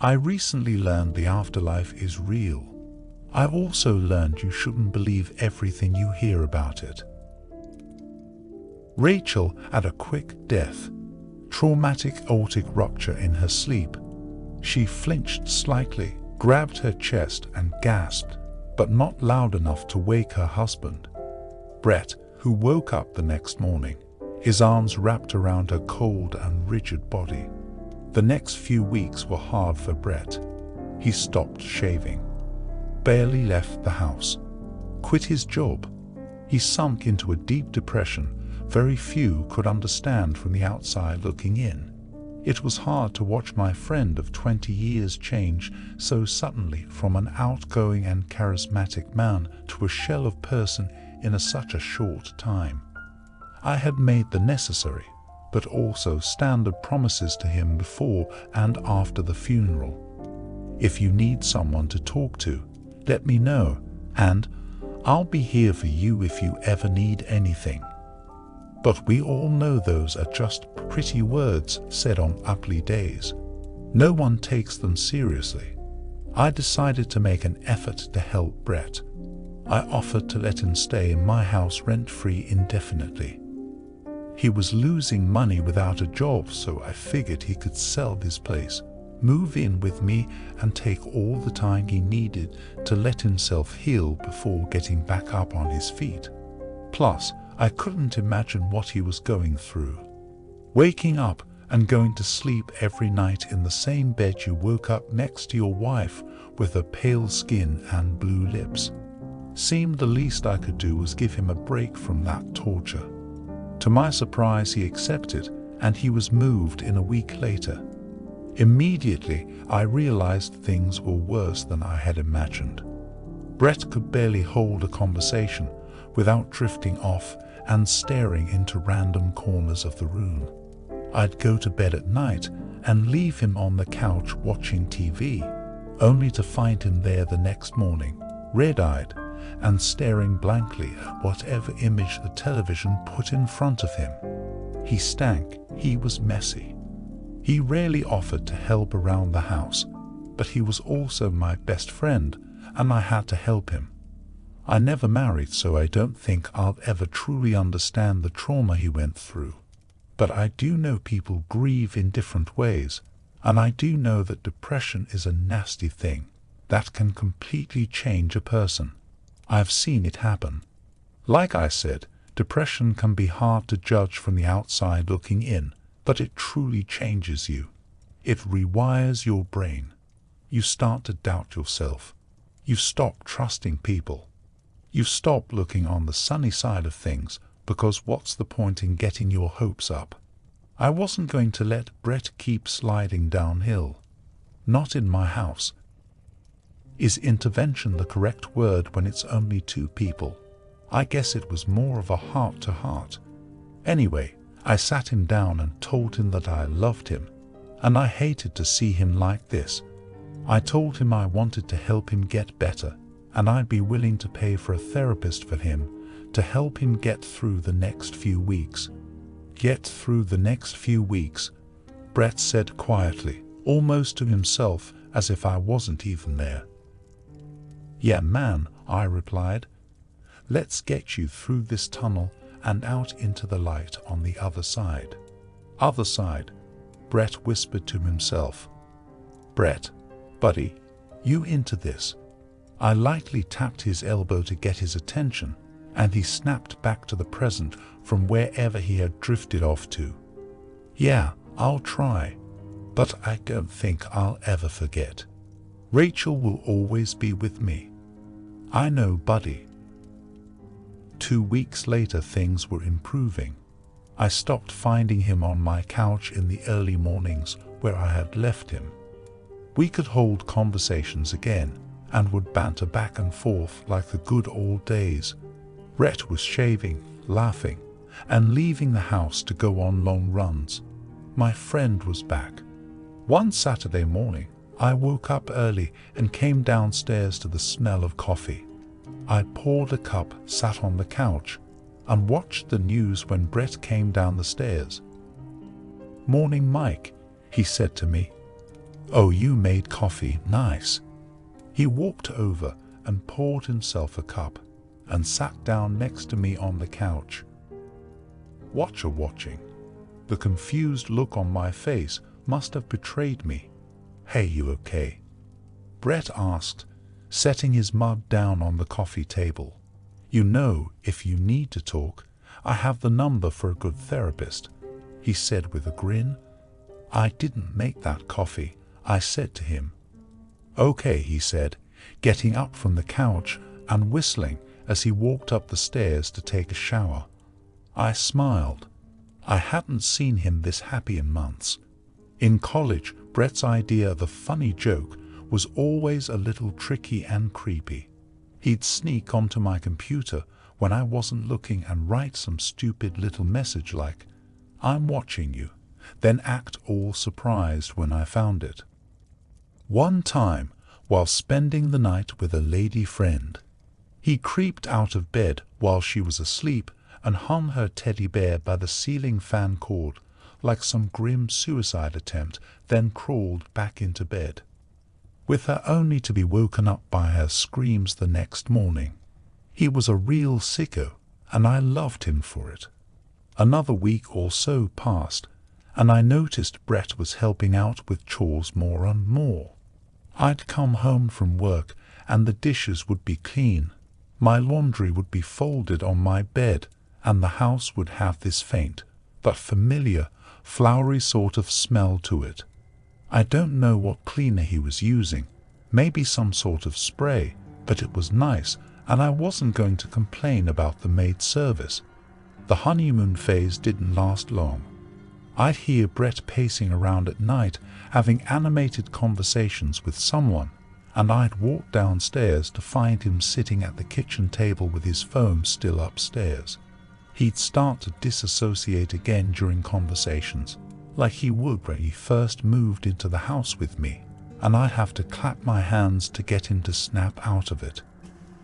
I recently learned the afterlife is real. I've also learned you shouldn't believe everything you hear about it. Rachel had a quick death. Traumatic aortic rupture in her sleep. She flinched slightly, grabbed her chest and gasped, but not loud enough to wake her husband, Brett, who woke up the next morning, his arms wrapped around her cold and rigid body. The next few weeks were hard for Brett. He stopped shaving, barely left the house, quit his job. He sunk into a deep depression very few could understand from the outside looking in. It was hard to watch my friend of 20 years change so suddenly from an outgoing and charismatic man to a shell of person in such a short time. I had made the necessary, but also standard promises to him before and after the funeral. If you need someone to talk to, let me know, and I'll be here for you if you ever need anything. But we all know those are just pretty words said on ugly days. No one takes them seriously. I decided to make an effort to help Brett. I offered to let him stay in my house rent-free indefinitely. He was losing money without a job, so I figured he could sell his place, move in with me, and take all the time he needed to let himself heal before getting back up on his feet. Plus, I couldn't imagine what he was going through. Waking up and going to sleep every night in the same bed you woke up next to your wife with her pale skin and blue lips. Seemed the least I could do was give him a break from that torture. To my surprise, he accepted, and he was moved in a week later. Immediately, I realized things were worse than I had imagined. Brett could barely hold a conversation without drifting off and staring into random corners of the room. I'd go to bed at night and leave him on the couch watching TV, only to find him there the next morning, red-eyed and staring blankly at whatever image the television put in front of him. He stank, he was messy. He rarely offered to help around the house, but he was also my best friend, and I had to help him. I never married, so I don't think I'll ever truly understand the trauma he went through. But I do know people grieve in different ways, and I do know that depression is a nasty thing that can completely change a person. I've seen it happen. Like I said, depression can be hard to judge from the outside looking in, but it truly changes you. It rewires your brain. You start to doubt yourself. You stop trusting people. You stop looking on the sunny side of things, because what's the point in getting your hopes up? I wasn't going to let Brett keep sliding downhill. Not in my house. Is intervention the correct word when it's only two people? I guess it was more of a heart-to-heart. Anyway, I sat him down and told him that I loved him, and I hated to see him like this. I told him I wanted to help him get better, and I'd be willing to pay for a therapist for him to help him get through the next few weeks. Get through the next few weeks, Brett said quietly, almost to himself, as if I wasn't even there. Yeah, man, I replied. Let's get you through this tunnel and out into the light on the other side. Other side, Brett whispered to himself. Brett, buddy, you into this? I lightly tapped his elbow to get his attention, and he snapped back to the present from wherever he had drifted off to. Yeah, I'll try, but I don't think I'll ever forget. Rachel will always be with me. I know, buddy. 2 weeks later, things were improving. I stopped finding him on my couch in the early mornings where I had left him. We could hold conversations again, and would banter back and forth like the good old days. Brett was shaving, laughing, and leaving the house to go on long runs. My friend was back. One Saturday morning, I woke up early and came downstairs to the smell of coffee. I poured a cup, sat on the couch, and watched the news when Brett came down the stairs. "Morning, Mike," he said to me. "Oh, you made coffee, nice." He walked over and poured himself a cup and sat down next to me on the couch. Watching. The confused look on my face must have betrayed me. "Hey, you okay?" Brett asked, setting his mug down on the coffee table. "You know, if you need to talk, I have the number for a good therapist," he said with a grin. "I didn't make that coffee," I said to him. "Okay," he said, getting up from the couch and whistling as he walked up the stairs to take a shower. I smiled. I hadn't seen him this happy in months. In college, Brett's idea of a funny joke was always a little tricky and creepy. He'd sneak onto my computer when I wasn't looking and write some stupid little message like, "I'm watching you," then act all surprised when I found it. One time, while spending the night with a lady friend, he creeped out of bed while she was asleep and hung her teddy bear by the ceiling fan cord like some grim suicide attempt, then crawled back into bed, with her only to be woken up by her screams the next morning. He was a real sicko, and I loved him for it. Another week or so passed, and I noticed Brett was helping out with chores more and more. I'd come home from work and the dishes would be clean, my laundry would be folded on my bed, and the house would have this faint, but familiar, flowery sort of smell to it. I don't know what cleaner he was using, maybe some sort of spray, but it was nice, and I wasn't going to complain about the maid service. The honeymoon phase didn't last long. I'd hear Brett pacing around at night, having animated conversations with someone, and I'd walk downstairs to find him sitting at the kitchen table with his phone still upstairs. He'd start to disassociate again during conversations, like he would when he first moved into the house with me, and I'd have to clap my hands to get him to snap out of it.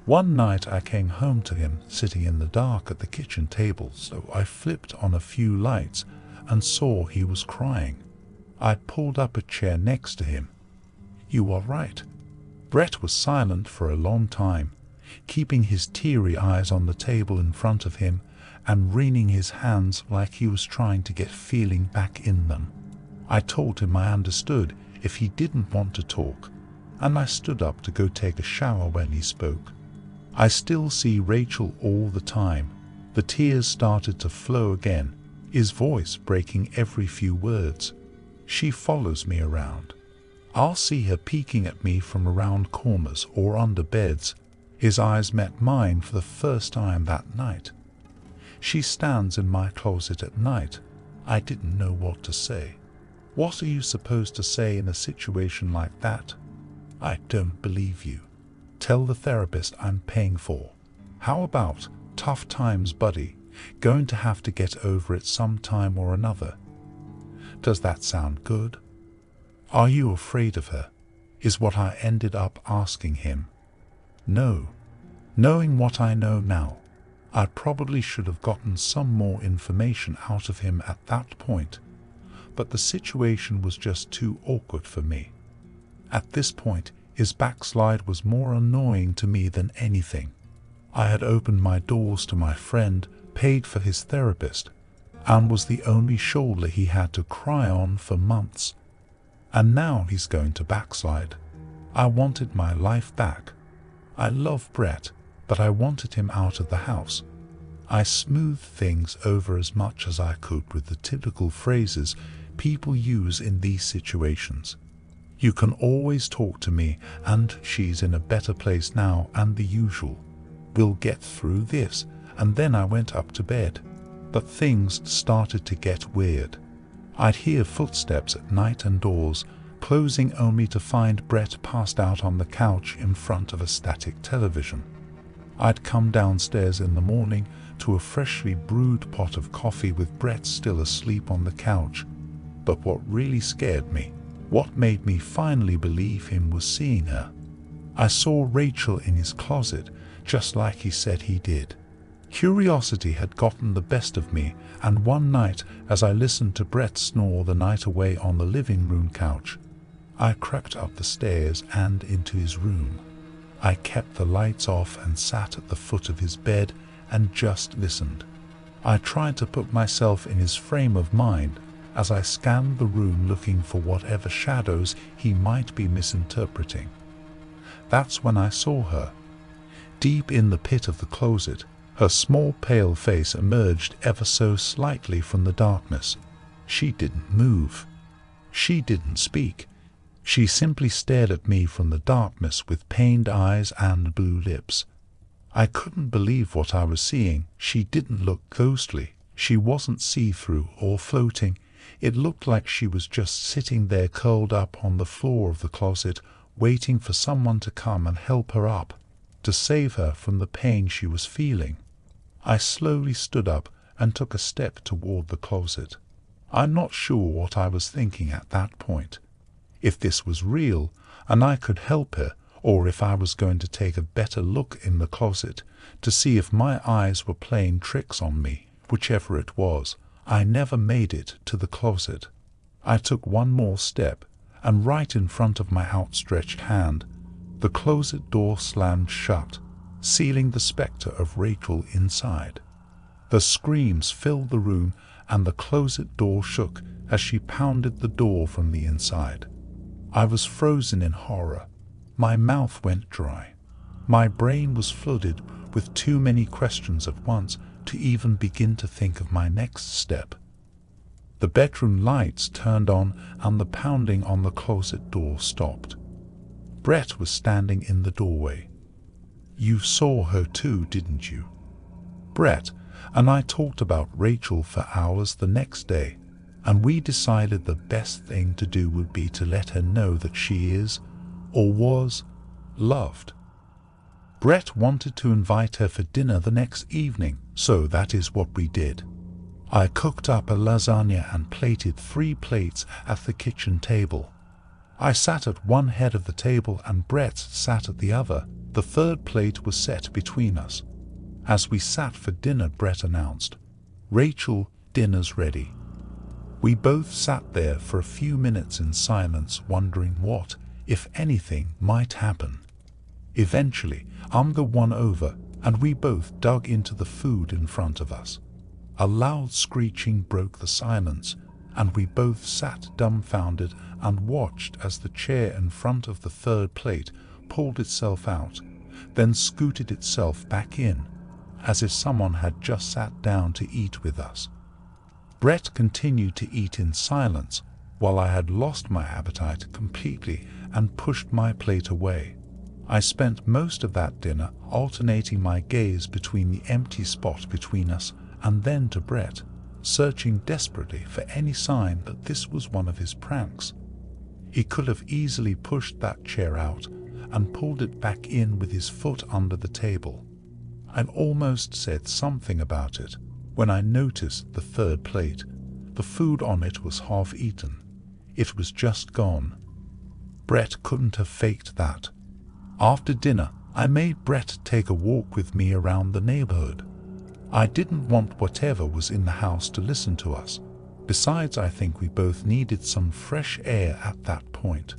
One night I came home to him sitting in the dark at the kitchen table, so I flipped on a few lights and saw he was crying. I pulled up a chair next to him. "You are right." Brett was silent for a long time, keeping his teary eyes on the table in front of him and wringing his hands like he was trying to get feeling back in them. I told him I understood if he didn't want to talk, and I stood up to go take a shower when he spoke. I still see Rachel all the time. The tears started to flow again, his voice breaking every few words. She follows me around. I'll see her peeking at me from around corners or under beds. His eyes met mine for the first time that night. She stands in my closet at night. I didn't know what to say. What are you supposed to say in a situation like that? "I don't believe you. Tell the therapist I'm paying for." How about, "Tough times, buddy. Going to have to get over it sometime or another." Does that sound good? "Are you afraid of her?" is what I ended up asking him. No. Knowing what I know now, I probably should have gotten some more information out of him at that point, but the situation was just too awkward for me. At this point, his backslide was more annoying to me than anything. I had opened my doors to my friend, paid for his therapist, and was the only shoulder he had to cry on for months. And now he's going to backslide. I wanted my life back. I love Brett, but I wanted him out of the house. I smoothed things over as much as I could with the typical phrases people use in these situations. "You can always talk to me, and she's in a better place now," and the usual. "We'll get through this," and then I went up to bed. But things started to get weird. I'd hear footsteps at night and doors closing, only to find Brett passed out on the couch in front of a static television. I'd come downstairs in the morning to a freshly brewed pot of coffee with Brett still asleep on the couch. But what really scared me, what made me finally believe him, was seeing her. I saw Rachel in his closet, just like he said he did. Curiosity had gotten the best of me, and one night, as I listened to Brett snore the night away on the living room couch, I crept up the stairs and into his room. I kept the lights off and sat at the foot of his bed and just listened. I tried to put myself in his frame of mind as I scanned the room looking for whatever shadows he might be misinterpreting. That's when I saw her. Deep in the pit of the closet, her small pale face emerged ever so slightly from the darkness. She didn't move. She didn't speak. She simply stared at me from the darkness with pained eyes and blue lips. I couldn't believe what I was seeing. She didn't look ghostly. She wasn't see-through or floating. It looked like she was just sitting there curled up on the floor of the closet, waiting for someone to come and help her up, to save her from the pain she was feeling. I slowly stood up and took a step toward the closet. I'm not sure what I was thinking at that point. If this was real and I could help her, or if I was going to take a better look in the closet to see if my eyes were playing tricks on me. Whichever it was, I never made it to the closet. I took one more step, and right in front of my outstretched hand, the closet door slammed shut, sealing the specter of Rachel inside. The screams filled the room, and the closet door shook as she pounded the door from the inside. I was frozen in horror. My mouth went dry. My brain was flooded with too many questions at once to even begin to think of my next step. The bedroom lights turned on and the pounding on the closet door stopped. Brett was standing in the doorway. You saw her too, didn't you? Brett and I talked about Rachel for hours the next day, and we decided the best thing to do would be to let her know that she is, or was, loved. Brett wanted to invite her for dinner the next evening, so that is what we did. I cooked up a lasagna and plated 3 plates at the kitchen table. I sat at one head of the table and Brett sat at the other. The 3rd plate was set between us. As we sat for dinner, Brett announced, "Rachel, dinner's ready." We both sat there for a few minutes in silence, wondering what, if anything, might happen. Eventually, I'm the one over, and we both dug into the food in front of us. A loud screeching broke the silence, and we both sat dumbfounded and watched as the chair in front of the 3rd plate pulled itself out, then scooted itself back in, as if someone had just sat down to eat with us. Brett continued to eat in silence, while I had lost my appetite completely and pushed my plate away. I spent most of that dinner alternating my gaze between the empty spot between us and then to Brett, searching desperately for any sign that this was one of his pranks. He could have easily pushed that chair out and pulled it back in with his foot under the table. I'd almost said something about it when I noticed the 3rd plate. The food on it was half eaten. It was just gone. Brett couldn't have faked that. After dinner, I made Brett take a walk with me around the neighborhood. I didn't want whatever was in the house to listen to us. Besides, I think we both needed some fresh air at that point.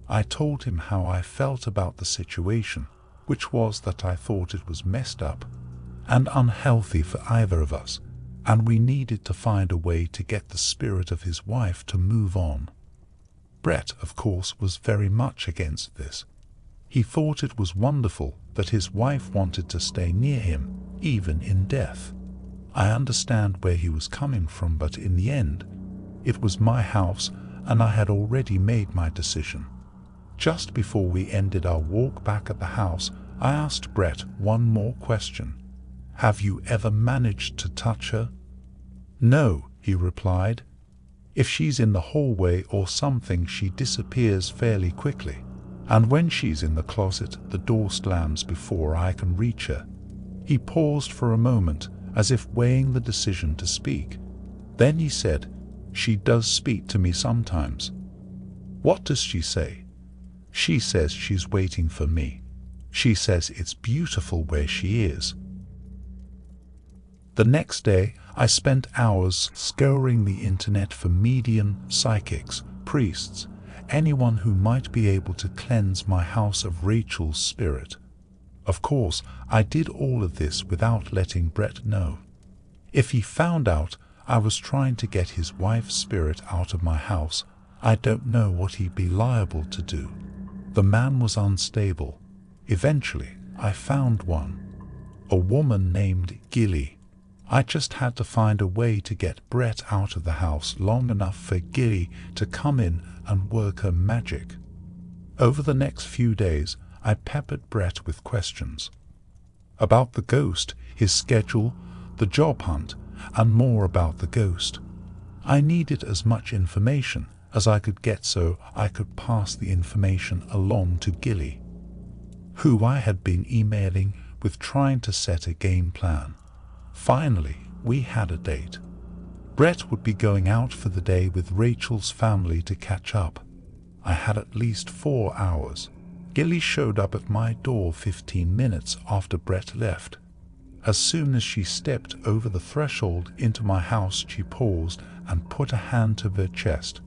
I told him how I felt about the situation, which was that I thought it was messed up and unhealthy for either of us, and we needed to find a way to get the spirit of his wife to move on. Brett, of course, was very much against this. He thought it was wonderful that his wife wanted to stay near him, even in death. I understand where he was coming from, but in the end, it was my house and I had already made my decision. Just before we ended our walk back at the house, I asked Brett one more question. Have you ever managed to touch her? No, he replied. If she's in the hallway or something, she disappears fairly quickly. And when she's in the closet, the door slams before I can reach her. He paused for a moment, as if weighing the decision to speak. Then he said, She does speak to me sometimes. What does she say? She says she's waiting for me. She says it's beautiful where she is. The next day, I spent hours scouring the internet for medium, psychics, priests, anyone who might be able to cleanse my house of Rachel's spirit. Of course, I did all of this without letting Brett know. If he found out I was trying to get his wife's spirit out of my house, I don't know what he'd be liable to do. The man was unstable. Eventually, I found one. A woman named Gilly. I just had to find a way to get Brett out of the house long enough for Gilly to come in and work her magic. Over the next few days, I peppered Brett with questions. About the ghost, his schedule, the job hunt, and more about the ghost. I needed as much information as I could get so I could pass the information along to Gilly, who I had been emailing with trying to set a game plan. Finally, we had a date. Brett would be going out for the day with Rachel's family to catch up. I had at least 4 hours. Gilly showed up at my door 15 minutes after Brett left. As soon as she stepped over the threshold into my house, she paused and put a hand to her chest.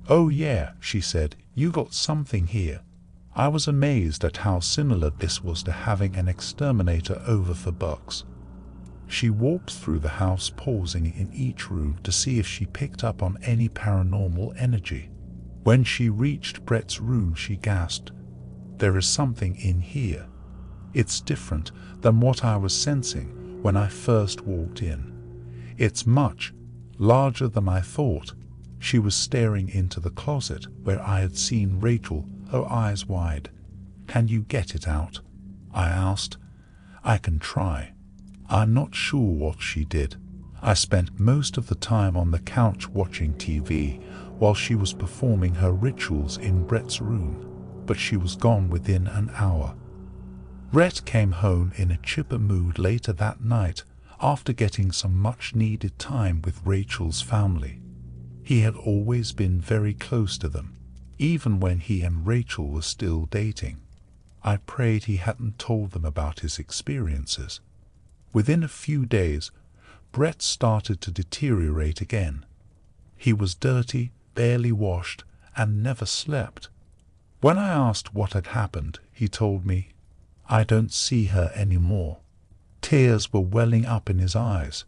"Oh yeah," she said, "you got something here." I was amazed at how similar this was to having an exterminator over for bugs. She walked through the house, pausing in each room to see if she picked up on any paranormal energy. When she reached Brett's room, she gasped, "There is something in here. It's different than what I was sensing when I first walked in. It's much larger than I thought." She was staring into the closet where I had seen Rachel, her eyes wide. "Can you get it out?" I asked. "I can try." I'm not sure what she did. I spent most of the time on the couch watching TV while she was performing her rituals in Brett's room, but she was gone within an hour. Brett came home in a chipper mood later that night after getting some much-needed time with Rachel's family. He had always been very close to them, even when he and Rachel were still dating. I prayed he hadn't told them about his experiences. Within a few days, Brett started to deteriorate again. He was dirty, barely washed, and never slept. When I asked what had happened, he told me, "I don't see her anymore." Tears were welling up in his eyes.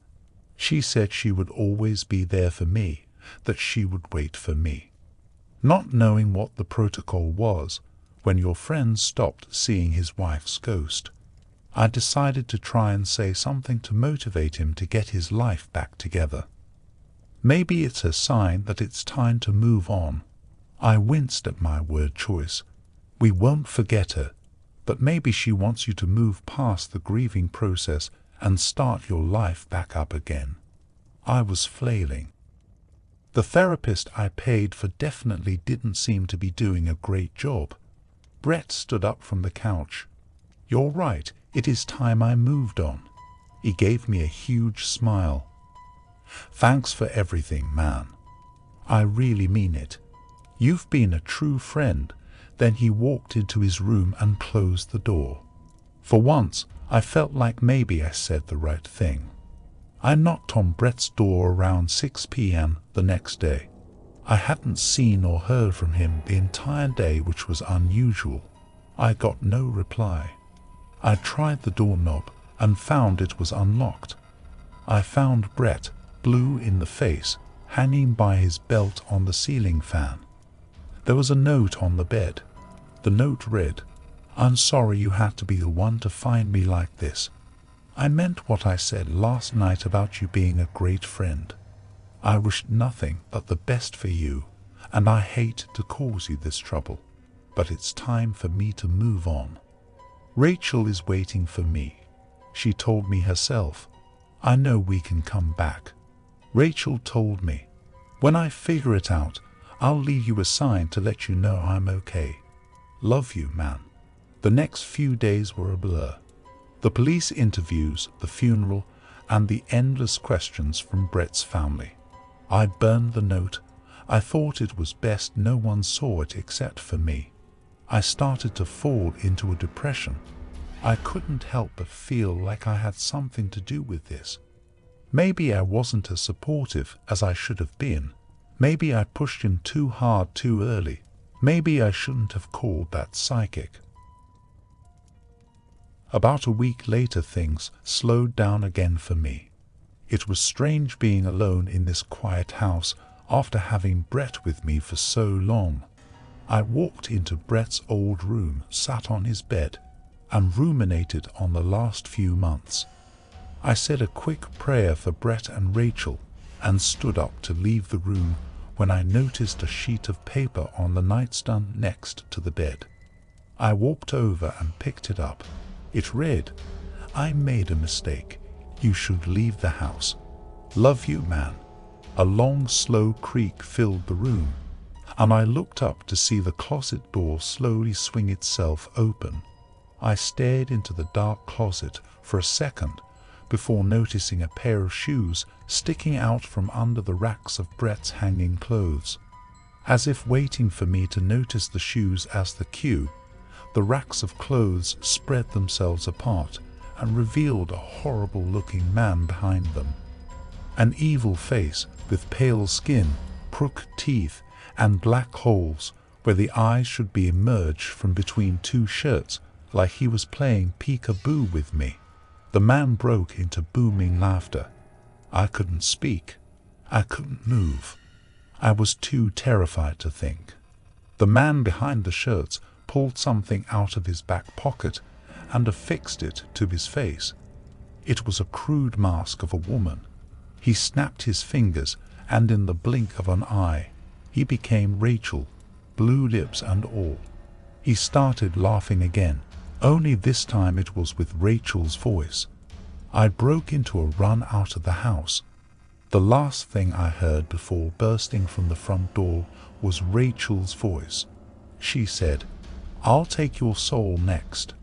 She said she would always be there for me, that she would wait for me. Not knowing what the protocol was when your friend stopped seeing his wife's ghost, I decided to try and say something to motivate him to get his life back together. Maybe it's a sign that it's time to move on. I winced at my word choice. We won't forget her, but maybe she wants you to move past the grieving process and start your life back up again. I was flailing. The therapist I paid for definitely didn't seem to be doing a great job. Brett stood up from the couch. "You're right, it is time I moved on." He gave me a huge smile. "Thanks for everything, man. I really mean it. You've been a true friend." Then he walked into his room and closed the door. For once, I felt like maybe I said the right thing. I knocked on Brett's door around 6 p.m. the next day. I hadn't seen or heard from him the entire day, which was unusual. I got no reply. I tried the doorknob and found it was unlocked. I found Brett, blue in the face, hanging by his belt on the ceiling fan. There was a note on the bed. The note read, "I'm sorry you had to be the one to find me like this. I meant what I said last night about you being a great friend. I wished nothing but the best for you, and I hate to cause you this trouble, but it's time for me to move on. Rachel is waiting for me. She told me herself. I know we can come back. Rachel told me, when I figure it out, I'll leave you a sign to let you know I'm okay. Love you, man." The next few days were a blur. The police interviews, the funeral, and the endless questions from Brett's family. I burned the note. I thought it was best no one saw it except for me. I started to fall into a depression. I couldn't help but feel like I had something to do with this. Maybe I wasn't as supportive as I should have been. Maybe I pushed him too hard too early. Maybe I shouldn't have called that psychic. About a week later, things slowed down again for me. It was strange being alone in this quiet house after having Brett with me for so long. I walked into Brett's old room, sat on his bed, and ruminated on the last few months. I said a quick prayer for Brett and Rachel and stood up to leave the room when I noticed a sheet of paper on the nightstand next to the bed. I walked over and picked it up. It read, "I made a mistake. You should leave the house. Love you, man." A long, slow creak filled the room, and I looked up to see the closet door slowly swing itself open. I stared into the dark closet for a second before noticing a pair of shoes sticking out from under the racks of Brett's hanging clothes. As if waiting for me to notice the shoes as the cue, the racks of clothes spread themselves apart and revealed a horrible-looking man behind them. An evil face with pale skin, crooked teeth, and black holes where the eyes should be emerged from between two shirts, like he was playing peek-a-boo with me. The man broke into booming laughter. I couldn't speak. I couldn't move. I was too terrified to think. The man behind the shirts pulled something out of his back pocket and affixed it to his face. It was a crude mask of a woman. He snapped his fingers, and in the blink of an eye, he became Rachel, blue lips and all. He started laughing again, only this time it was with Rachel's voice. I broke into a run out of the house. The last thing I heard before bursting from the front door was Rachel's voice. She said, "I'll take your soul next."